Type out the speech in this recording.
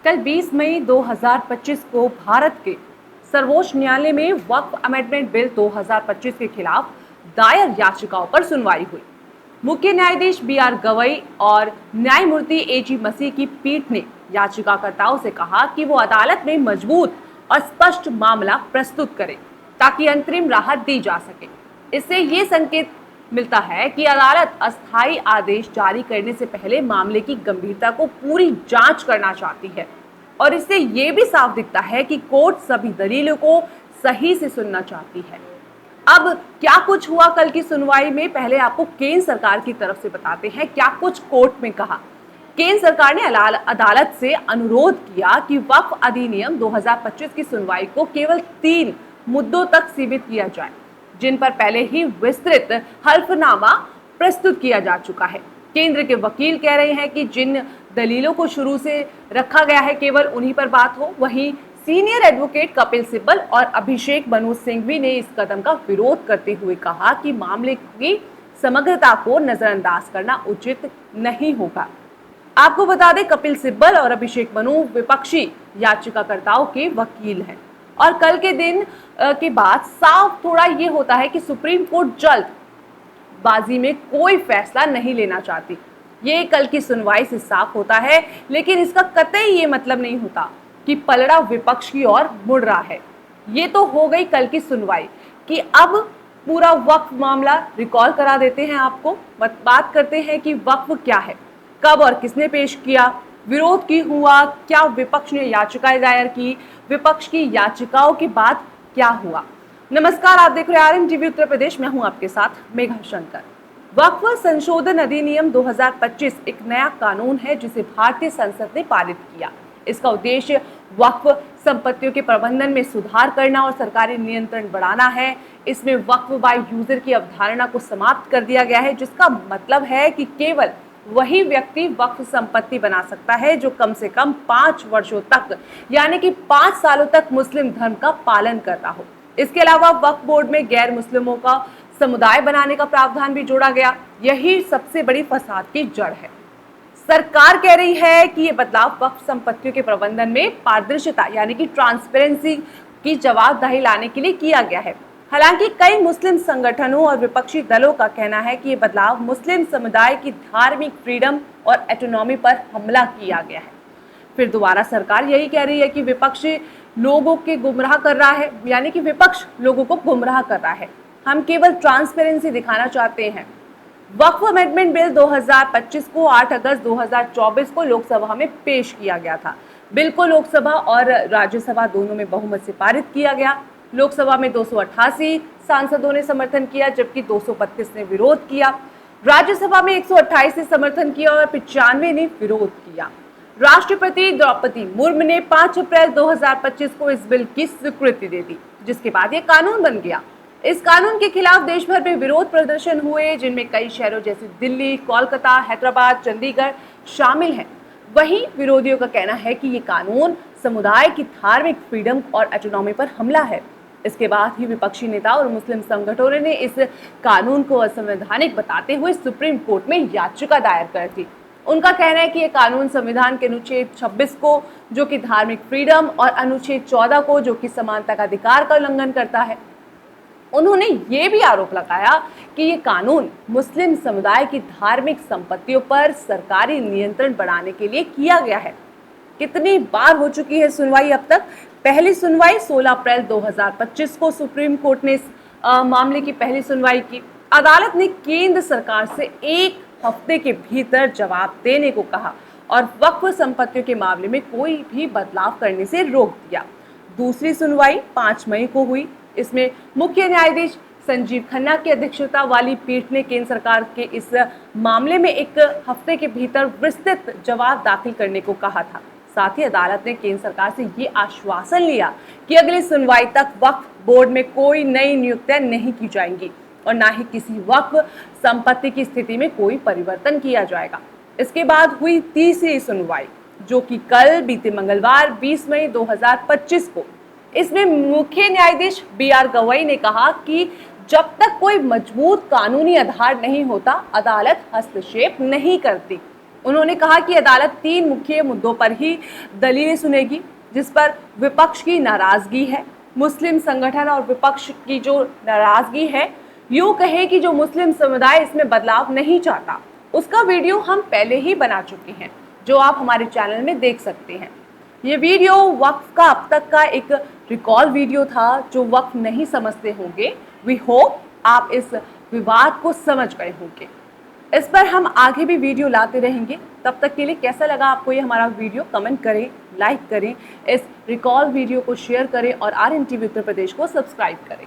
कल 20 मई 2025 को भारत के सर्वोच्च न्यायालय में वक्फ अमेंडमेंट बिल 2025 के खिलाफ दायर याचिकाओं पर सुनवाई हुई। मुख्य न्यायाधीश बी.आर. गवई और न्यायमूर्ति ए.जी. मसीह की पीठ ने याचिकाकर्ताओं से कहा कि वो अदालत में मजबूत और स्पष्ट मामला प्रस्तुत करें ताकि अंतरिम राहत दी जा सके। इससे ये संकेत मिलता है कि अदालत अस्थायी आदेश जारी करने से पहले मामले की गंभीरता को पूरी जांच करना चाहती है और इससे ये भी साफ दिखता है कि कोर्ट सभी दलीलों को सही से सुनना चाहती है। अब क्या कुछ हुआ कल की सुनवाई में, पहले आपको केंद्र सरकार की तरफ से बताते हैं क्या कुछ कोर्ट में कहा। केंद्र सरकार ने अदालत से अनुरोध किया कि वक्फ अधिनियम 2025 की सुनवाई को केवल 3 मुद्दों तक सीमित किया जाए, जिन पर पहले ही विस्तृत हल्फनामा प्रस्तुत किया जा चुका है। केंद्र के वकील कह रहे हैं कि जिन दलीलों को शुरू से रखा गया है केवल उन्हीं पर बात हो। वहीं सीनियर एडवोकेट कपिल सिब्बल और अभिषेक मनु सिंघवी ने इस कदम का विरोध करते हुए कहा कि मामले की समग्रता को नजरअंदाज करना उचित नहीं होगा। आपको बता दें, कपिल सिब्बल और अभिषेक मनु विपक्षी याचिकाकर्ताओं के वकील हैं और कल के दिन के बाद साफ थोड़ा ये होता है कि सुप्रीम कोर्ट जल्दबाजी में कोई फैसला नहीं लेना चाहती। ये कल की सुनवाई से साफ होता है, लेकिन इसका कतई ये मतलब नहीं होता कि पलड़ा विपक्ष की ओर मुड़ रहा है। ये तो हो गई कल की सुनवाई कि अब पूरा वक्फ मामला रिकॉल करा देते हैं आपको। बात करते हैं कि वक्फ क्या है, कब और किसने पेश किया, विरोध की हुआ, क्या विपक्ष ने याचिकाएं दायर की, विपक्ष की याचिकाओं के बाद क्या हुआ। नमस्कार, आप देख रहे हैं आरएन टीवी उत्तर प्रदेश। मैं हूं आपके साथ मेघा शंकर। वक्फ संशोधन अधिनियम 2025 एक नया कानून है जिसे भारतीय संसद ने पारित किया। इसका उद्देश्य वक्फ संपत्तियों के प्रबंधन में सुधार करना और सरकारी नियंत्रण बढ़ाना है। इसमें वक्फ बाय यूजर की अवधारणा को समाप्त कर दिया गया है, जिसका मतलब है कि केवल वही व्यक्ति वक्फ संपत्ति बना सकता है जो कम से कम 5 वर्षों तक यानी कि 5 सालों तक मुस्लिम धर्म का पालन करता हो। इसके अलावा वक्फ बोर्ड में गैर मुस्लिमों का समुदाय बनाने का प्रावधान भी जोड़ा गया। यही सबसे बड़ी फसाद की जड़ है। सरकार कह रही है कि ये बदलाव वक्फ संपत्तियों के प्रबंधन में पारदर्शिता यानी कि ट्रांसपेरेंसी की जवाबदेही लाने के लिए किया गया है। हालांकि कई मुस्लिम संगठनों और विपक्षी दलों का कहना है कि ये बदलाव मुस्लिम समुदाय की धार्मिक फ्रीडम और ऑटोनॉमी पर हमला किया गया है। फिर दोबारा सरकार यही कह रही है कि विपक्ष लोगों के गुमराह कर रहा है, यानी कि विपक्ष लोगों को गुमराह कर रहा है। हम केवल ट्रांसपेरेंसी दिखाना चाहते हैं। वक्फ अमेंडमेंट बिल 2025 को 8 अगस्त 2024 को लोकसभा में पेश किया गया था। बिल को लोकसभा और राज्यसभा दोनों में बहुमत से पारित किया गया। लोकसभा में 288 सांसदों ने समर्थन किया, जबकि 232 ने विरोध किया। राज्यसभा में 128 ने समर्थन किया और 95 ने विरोध किया। राष्ट्रपति द्रौपदी मुर्मू ने 5 अप्रैल 2025 को इस बिल की स्वीकृति दे दी, जिसके बाद ये कानून बन गया। इस कानून के खिलाफ देश भर में विरोध प्रदर्शन हुए, जिनमें कई शहरों जैसे दिल्ली, कोलकाता, हैदराबाद, चंडीगढ़ शामिल हैं। वहीं विरोधियों का कहना है कि ये कानून समुदाय की धार्मिक फ्रीडम और ऑटोनॉमी पर हमला है। इसके बाद ही विपक्षी नेता और मुस्लिम संगठनों ने इस कानून को असंवैधानिक बताते हुए सुप्रीम कोर्ट में याचिका दायर कर दी। उनका कहना है कि यह कानून संविधान के अनुच्छेद 26 को, जो कि धार्मिक फ्रीडम, और अनुच्छेद 14 को, जो कि समानता का अधिकार का उल्लंघन करता है। उन्होंने ये भी आरोप लगाया कि ये कानून मुस्लिम समुदाय की धार्मिक संपत्तियों पर सरकारी नियंत्रण बढ़ाने के लिए किया गया है। कितनी बार हो चुकी है सुनवाई अब तक? पहली सुनवाई 16 अप्रैल 2025 को सुप्रीम कोर्ट ने इस मामले की पहली सुनवाई की। अदालत ने केंद्र सरकार से 1 हफ्ते के भीतर जवाब देने को कहा और वक्फ संपत्तियों के मामले में कोई भी बदलाव करने से रोक दिया। दूसरी सुनवाई 5 मई को हुई। इसमें मुख्य न्यायाधीश संजीव खन्ना की अध्यक्षता वाली पीठ ने केंद्र सरकार के इस मामले में 1 हफ्ते के भीतर विस्तृत जवाब दाखिल करने को कहा था। साथ ही अदालत ने केंद्र सरकार से ये आश्वासन लिया कि अगली सुनवाई तक वक्फ बोर्ड में कोई नई नियुक्तियां नहीं की जाएंगी और ना ही किसी वक्फ संपत्ति की स्थिति में कोई परिवर्तन किया जाएगा। इसके बाद हुई तीसरी सुनवाई, जो कि कल बीते मंगलवार 20 मई 2025 को। इसमें मुख्य न्यायाधीश बी.आर. गवई ने कहा कि जब तक कोई मजबूत कानूनी आधार नहीं होता, अदालत हस्तक्षेप नहीं करती। उन्होंने कहा कि अदालत 3 मुख्य मुद्दों पर ही दलीलें सुनेगी, जिस पर विपक्ष की नाराजगी है। मुस्लिम संगठन और विपक्ष की जो नाराजगी है, यूं कहे कि जो मुस्लिम समुदाय इसमें बदलाव नहीं चाहता, उसका वीडियो हम पहले ही बना चुके हैं, जो आप हमारे चैनल में देख सकते हैं। ये वीडियो वक्फ का अब तक का एक रिकॉल वीडियो था। जो वक्फ नहीं समझते होंगे, वी होप आप इस विवाद को समझ गए होंगे। इस पर हम आगे भी वीडियो लाते रहेंगे। तब तक के लिए कैसा लगा आपको ये हमारा वीडियो, कमेंट करें, लाइक करें, इस रिकॉल वीडियो को शेयर करें और RN TV उत्तर प्रदेश को सब्सक्राइब करें।